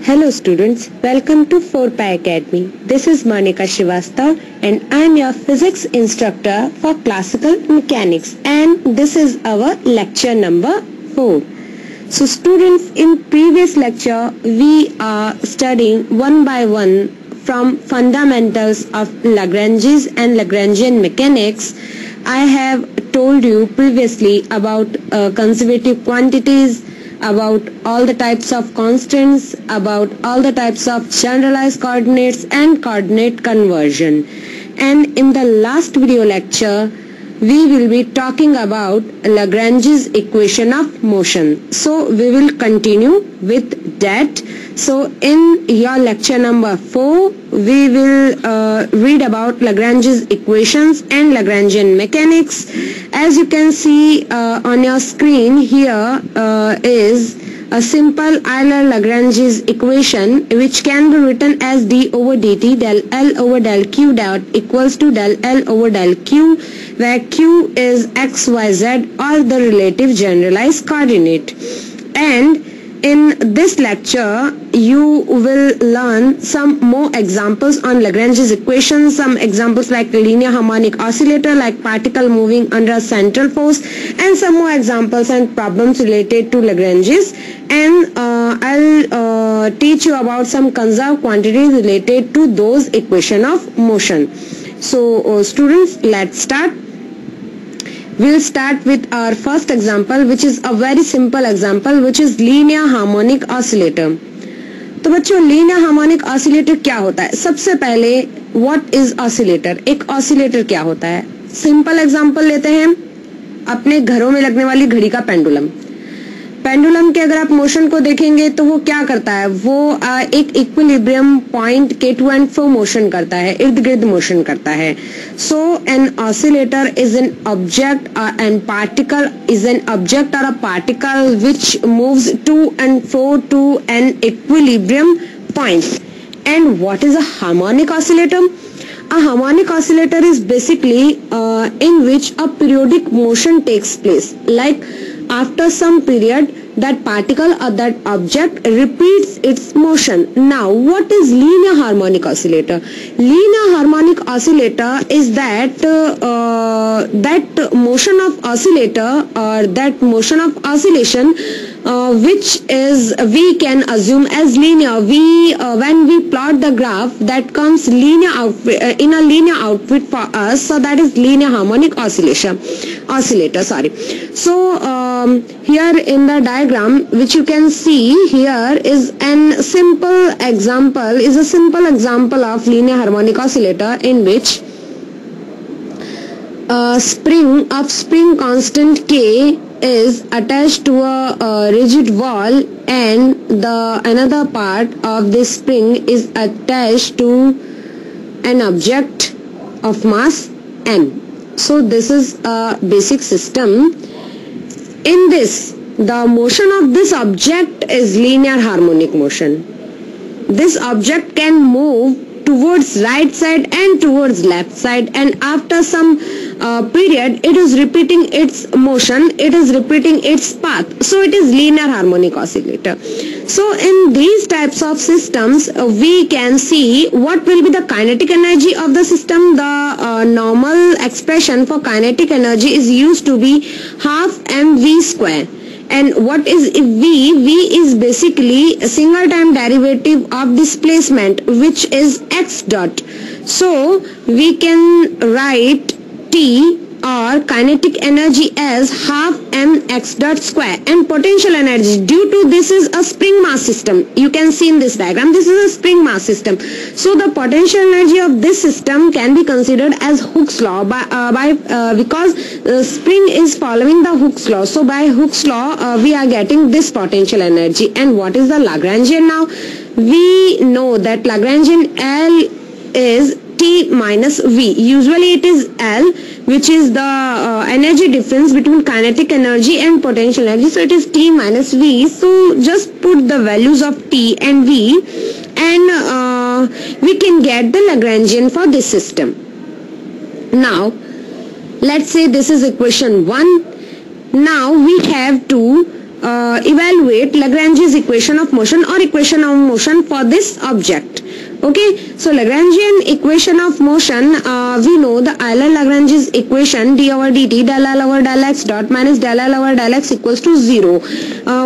Hello students, welcome to 4Pi Academy. This is Monica Srivastava and I am your physics instructor for classical mechanics, and this is our lecture number 4. So students, in previous lecture we are studying one by one from fundamentals of Lagrange's and Lagrangian mechanics. I have told you previously about conservative quantities, about all the types of constants, about all the types of generalized coordinates and coordinate conversion. And in the last video lecture, we will be talking about Lagrange's equation of motion. So we will continue with that. So in your lecture number 4, we will read about Lagrange's equations and Lagrangian mechanics. As you can see on your screen, here is a simple Euler-Lagrange's equation, which can be written as d over dt del L over del Q dot equals to del L over del Q, where Q is x, y, z or the relative generalized coordinate. And in this lecture, you will learn some more examples on Lagrange's equations, some examples like linear harmonic oscillator, like particle moving under a central force, and some more examples and problems related to Lagrange's. And I'll teach you about some conserved quantities related to those equation of motion. So students, let's start. We'll start with our first example, which is a very simple example, which is linear harmonic oscillator. तो बच्चों, linear harmonic oscillator क्या होता है? सबसे पहले what is oscillator? एक oscillator क्या होता है? Simple example लेते हैं, अपने घरों में लगने वाली घड़ी का पेंडुलम. पेंडुलम के अगर आप मोशन को देखेंगे तो वो क्या करता है? वो एक इक्विलिब्रियम पॉइंट के टू एंड फ्रो मोशन करता है, इर्द गिर्द मोशन करता है. So an oscillator is an object and particle is an object और a particle which moves to and fro to an equilibrium point. And what is a harmonic oscillator? A harmonic oscillator is basically in which a periodic motion takes place. Like after some period, that particle or that object repeats its motion. Now, what is linear harmonic oscillator? Linear harmonic oscillator is that that motion of oscillator or that motion of oscillation which is we can assume as linear. When we plot the graph, that comes linear output in a linear output for us. So that is linear harmonic oscillator. So here in the diagram, which you can see here, is a simple example of linear harmonic oscillator, in which spring constant K is attached to a rigid wall, and the another part of this spring is attached to an object of mass m. So this is a basic system. In this, the motion of this object is linear harmonic motion. This object can move towards right side and towards left side, and after some period it is repeating its motion, it is repeating its path. So it is linear harmonic oscillator. So in these types of systems, we can see what will be the kinetic energy of the system. The normal expression for kinetic energy is used to be half mv square. And what is V? V is basically a single time derivative of displacement, which is x dot. So we can write T or kinetic energy as half mx dot square, and potential energy, due to this is a spring mass system. You can see in this diagram, this is a spring mass system. So the potential energy of this system can be considered as Hooke's law because spring is following the Hooke's law. So by Hooke's law, we are getting this potential energy. And what is the Lagrangian now? We know that Lagrangian L is T minus V. Usually it is L, which is the energy difference between kinetic energy and potential energy. So it is T minus V. So just put the values of T and V, and we can get the Lagrangian for this system. Now, let's say this is equation 1. Now we have to evaluate Lagrange's equation of motion or equation of motion for this object. Okay, so Lagrangian equation of motion, we know the Euler-Lagrange's equation d over dt del L over del x dot minus del L over del x equals to 0.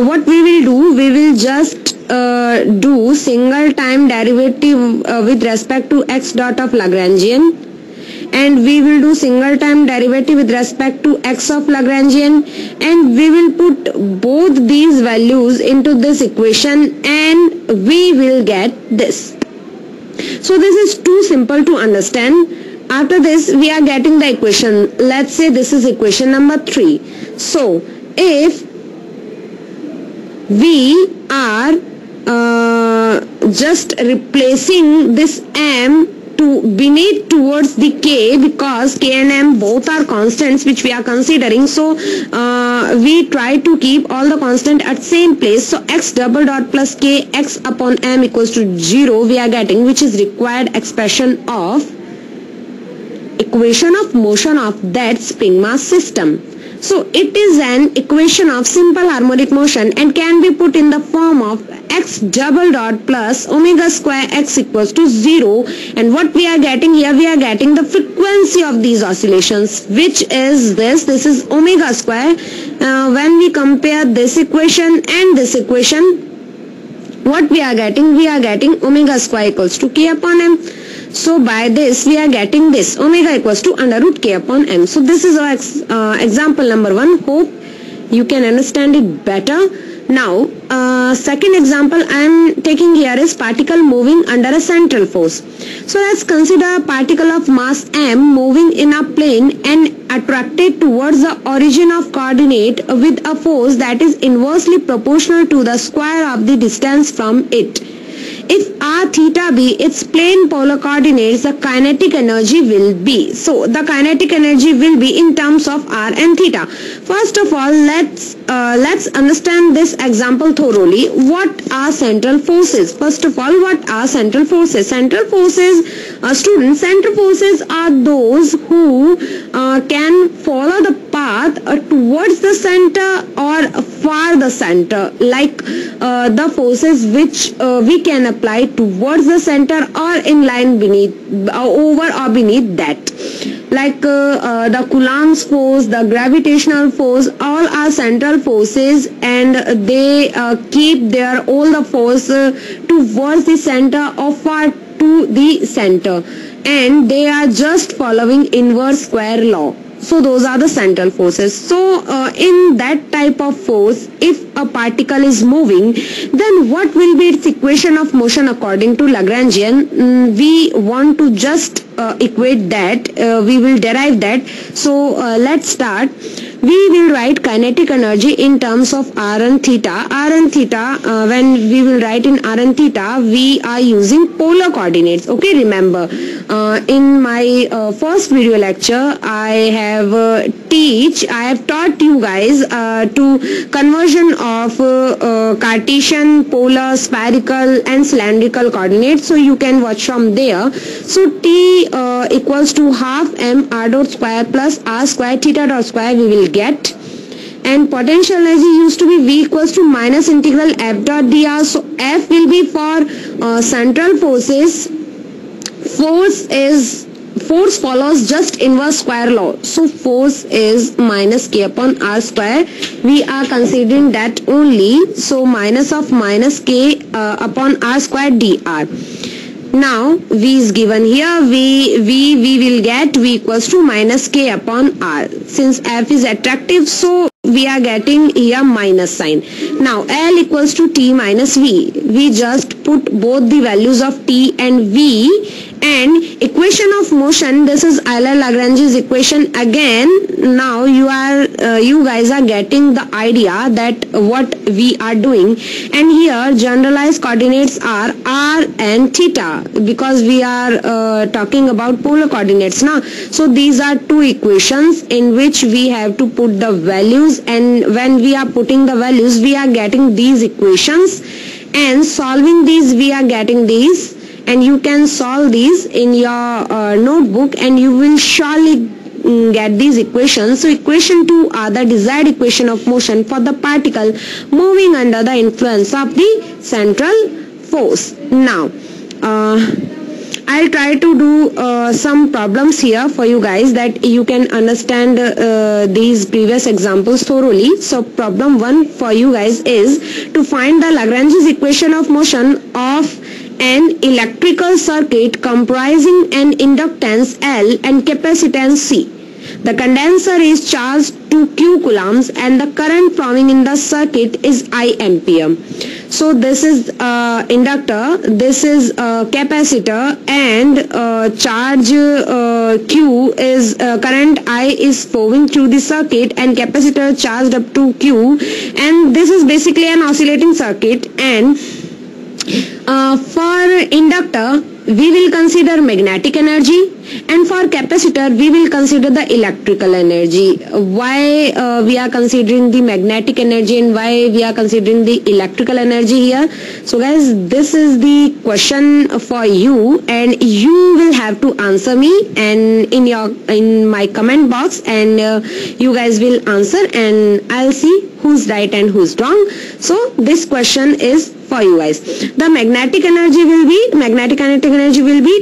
What we will do, we will just do single time derivative with respect to x dot of Lagrangian, and we will do single time derivative with respect to x of Lagrangian, and we will put both these values into this equation and we will get this. So this is too simple to understand. After this we are getting the equation. Let's say this is equation number 3. So if we are just replacing this m to beneath towards the k, because k and m both are constants which we are considering, so we try to keep all the constant at same place. So x double dot plus k x upon m equals to 0 we are getting, which is required expression of equation of motion of that spring mass system. So it is an equation of simple harmonic motion and can be put in the form of x double dot plus omega square x equals to 0. And what we are getting here, we are getting the frequency of these oscillations, which is this is omega square. When we compare this equation and this equation, what we are getting? We are getting omega square equals to k upon m. So by this we are getting this omega equals to under root k upon m. So this is our example number 1. Hope you can understand it better. Now second example I am taking here is particle moving under a central force. So let's consider a particle of mass m moving in a plane and attracted towards the origin of coordinate with a force that is inversely proportional to the square of the distance from it. If r theta be its plane polar coordinates, the kinetic energy will be. So the kinetic energy will be in terms of r and theta. First of all, let's understand this example thoroughly. What are central forces? First of all, what are central forces? Central forces, students, central forces are those who can follow the path towards the center or far the center, like the forces which we can apply towards the center or in line beneath, over or beneath that, like the Coulomb's force, the gravitational force, all are central forces, and they keep their all the force towards the center or far to the center, and they are just following inverse square law. So those are the central forces. So in that type of force, if a particle is moving, then what will be its equation of motion according to Lagrangian? We want to just equate that, we will derive that. So let's start. We will write kinetic energy in terms of r and theta. R and theta, when we will write in r and theta, we are using polar coordinates. Okay, remember in my first video lecture I have taught you guys to conversion of Cartesian, polar, spherical and cylindrical coordinates, so you can watch from there. So t equals to half m r dot square plus r square theta dot square we will get, and potential energy used to be v equals to minus integral f dot dr. So f will be for central forces. Force follows just inverse square law, so force is minus k upon r square. We are considering that only, so minus of minus k upon r square dr. Now v is given here, we will get v equals to minus k upon r. Since f is attractive, so we are getting here minus sign. Now L equals to t minus v. We just put both the values of t and v, and equation of motion, this is Euler-Lagrange's equation again. Now you guys are getting the idea that what we are doing, and here generalized coordinates are r and theta, because we are talking about polar coordinates now. So these are two equations in which we have to put the values, and when we are putting the values we are getting these equations, and solving these we are getting these, and you can solve these in your notebook and you will surely get these equations. So equation 2 are the desired equation of motion for the particle moving under the influence of the central force. Now I'll try to do some problems here for you guys that you can understand these previous examples thoroughly. So problem 1 for you guys is to find the Lagrange's equation of motion of an electrical circuit comprising an inductance L and capacitance C. The condenser is charged to Q coulombs and the current flowing in the circuit is I ampere. So this is inductor, this is capacitor, and charge Q is current I is flowing through the circuit and capacitor charged up to Q, and this is basically an oscillating circuit. And for inductor we will consider magnetic energy, and for capacitor we will consider the electrical energy. Why we are considering the magnetic energy and why we are considering the electrical energy here? So guys, this is the question for you, and you will have to answer me and in my comment box, and you guys will answer, and I'll see who's right and who's wrong. So this question is for you guys. The magnetic energy will be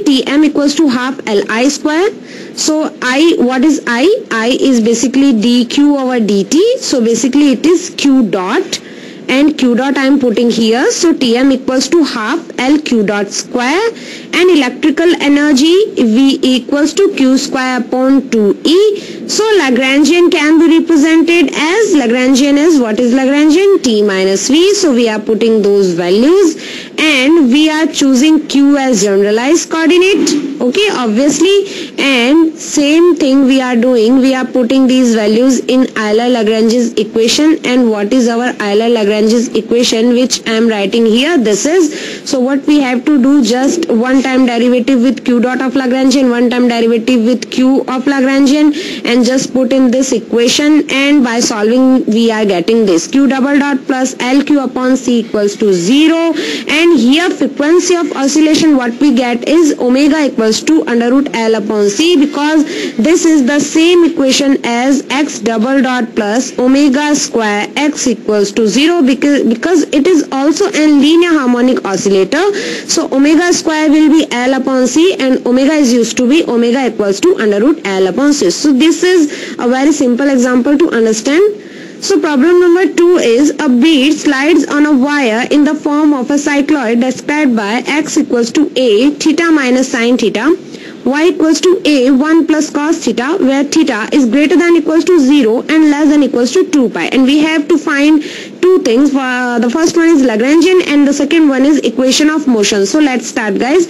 Tm equals to half Li square. So I, what is I? I is basically dq over dt. So basically it is q dot, and q dot I am putting here. So Tm equals to half L q dot square, and electrical energy V equals to q square upon 2E. So Lagrangian can be represented as, Lagrangian is, what is Lagrangian? T minus V. So we are putting those values, and we are choosing Q as generalized coordinate, okay, obviously. And same thing we are doing, we are putting these values in Euler-Lagrange's equation. And what is our Euler-Lagrange's equation, which I am writing here? This is, so what we have to do, just one time derivative with Q dot of Lagrangian, one time derivative with Q of Lagrangian, and just put in this equation, and by solving we are getting this Q double dot plus LQ upon C equals to 0. And here frequency of oscillation what we get is omega equals to under root L upon C, because this is the same equation as X double dot plus omega square X equals to 0, because it is also a linear harmonic oscillator. So omega square will be L upon C, and omega is used to be omega equals to under root L upon C. So this is a very simple example to understand. So problem number 2 is a bead slides on a wire in the form of a cycloid described by x equals to a theta minus sine theta, y equals to a 1 plus cos theta, where theta is greater than equals to 0 and less than equals to 2 pi. And we have to find two things. The first one is Lagrangian, and the second one is equation of motion. So let's start, guys.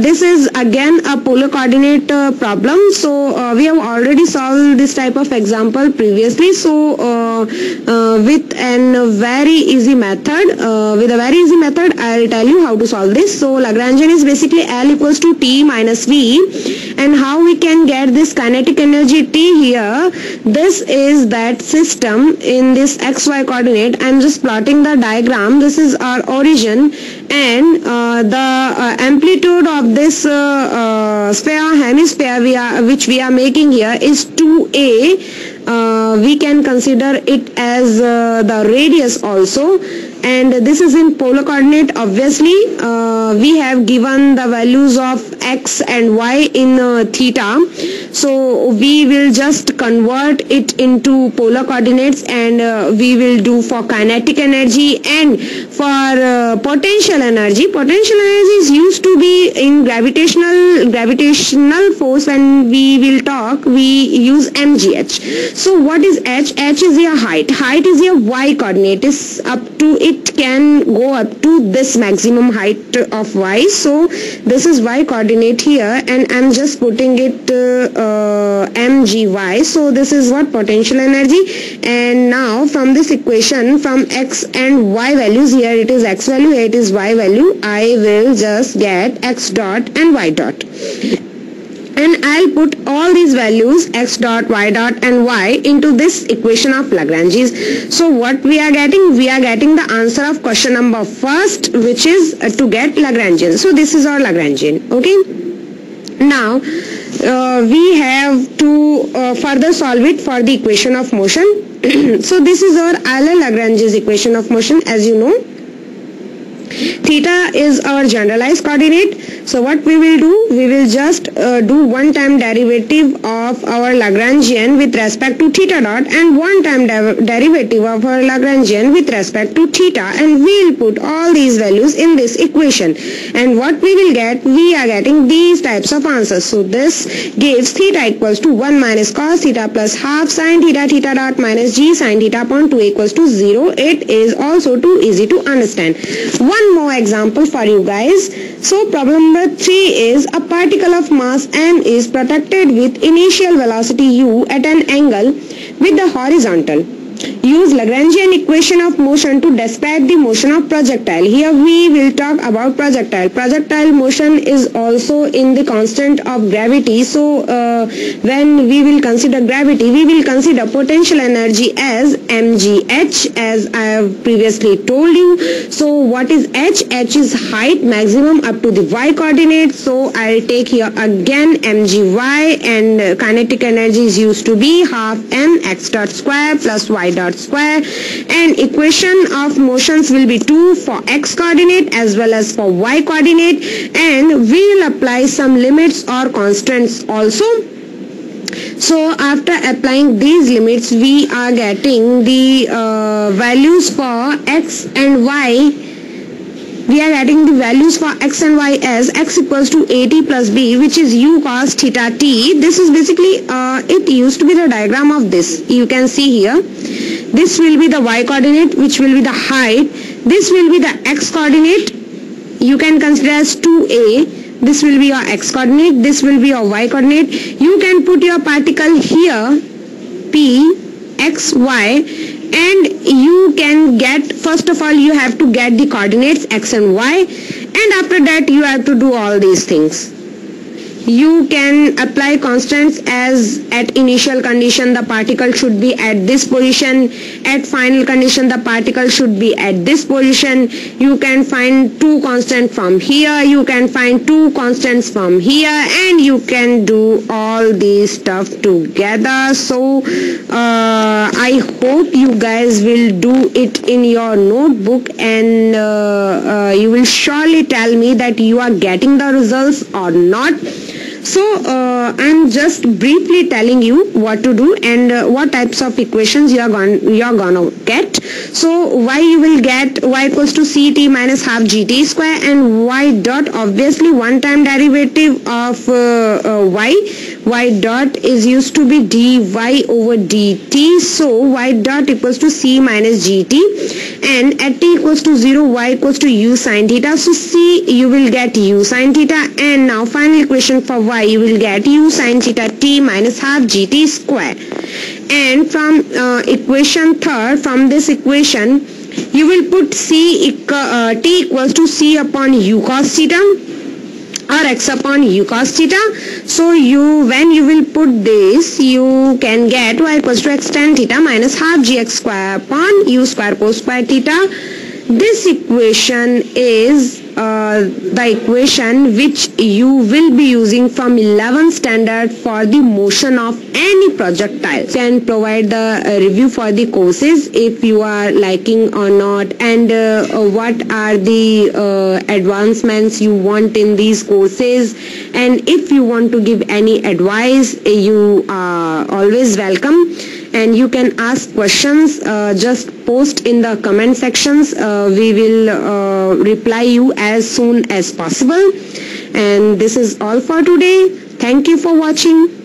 This is again a polar coordinate problem. So we have already solved this type of example previously. So with a very easy method, I'll tell you how to solve this. So Lagrangian is basically L equals to T minus V, and how we can get this kinetic energy T here. This is that system in this XY coordinate. I'm just plotting the diagram. This is our origin, and the amplitude of this hemisphere which we are making here is 2a. We can consider it as the radius also, and this is in polar coordinate. Obviously we have given the values of x and y in theta, so we will just convert it into polar coordinates, and we will do for kinetic energy and for potential energy. Potential energy is used to be in gravitational force. When we will talk, we use mgh. So what is h? H is your height. Height is your y coordinate. Is up to, it can go up to this maximum height of y. So this is y coordinate here, and I'm just putting it mgy. So this is what potential energy. And now from this equation, from x and y values, here it is x value, here it is y value, I will just get x dot and y dot. And I'll put all these values x dot, y dot and y into this equation of Lagrange's. So what we are getting? We are getting the answer of question number first, which is to get Lagrangian. So this is our Lagrangian. Okay. Now we have to further solve it for the equation of motion. So this is our Euler-Lagrange's equation of motion, as you know. Theta is our generalized coordinate. So what we will do, we will just do one-time derivative of our Lagrangian with respect to theta dot and one-time derivative of our Lagrangian with respect to theta, and we will put all these values in this equation, and what we will get, we are getting these types of answers. So this gives theta equals to 1 minus cos theta plus half sin theta theta dot minus g sin theta upon 2 equals to 0. It is also too easy to understand. One more example for you guys. So problem number 3 is a particle of mass m is protected with initial velocity u at an angle with the horizontal. Use Lagrangian equation of motion to describe the motion of projectile. Here we will talk about projectile. Projectile motion is also in the constant of gravity. So when we will consider gravity, we will consider potential energy as mgh, as I have previously told you. So what is h? H is height maximum up to the y coordinate. So I'll take here again mgy, and kinetic energy is used to be half mx dot square plus y dot square, and equation of motions will be 2 for x coordinate as well as for y coordinate, and we will apply some limits or constants also. So after applying these limits, we are getting the values for x and y. We are getting the values for x and y as x equals to at plus b, which is u cos theta t. This is basically, it used to be the diagram of this. You can see here. This will be the y coordinate, which will be the height. This will be the x coordinate. You can consider as 2a. This will be your x coordinate. This will be your y coordinate. You can put your particle here, p, x, y, and you can get, first of all, you have to get the coordinates x and y, and after that you have to do all these things. You can apply constants as at initial condition the particle should be at this position, at final condition the particle should be at this position. You can find 2 constants from here, you can find 2 constants from here, and you can do all these stuff together. So I hope you guys will do it in your notebook, and you will surely tell me that you are getting the results or not. So I'm just briefly telling you what to do and what types of equations you are gonna get. So y you will get y equals to ct minus half gt square, and y dot, obviously one time derivative of y dot is used to be dy over dt. So y dot equals to c minus gt, and at t equals to 0 y equals to u sin theta. So c you will get u sin theta, and now final equation for y you will get u sin theta t minus half gt square. And from equation third, from this equation you will put t equals to c upon u cos theta or x upon u cos theta. So when you will put this, you can get y equals to x tan theta minus half gx square upon u square cos square theta. This equation is the equation which you will be using from 11th standard for the motion of any projectile. You can provide the review for the courses if you are liking or not, and what are the advancements you want in these courses, and if you want to give any advice, you are always welcome. And you can ask questions, just post in the comment sections. We will reply you as soon as possible. And this is all for today. Thank you for watching.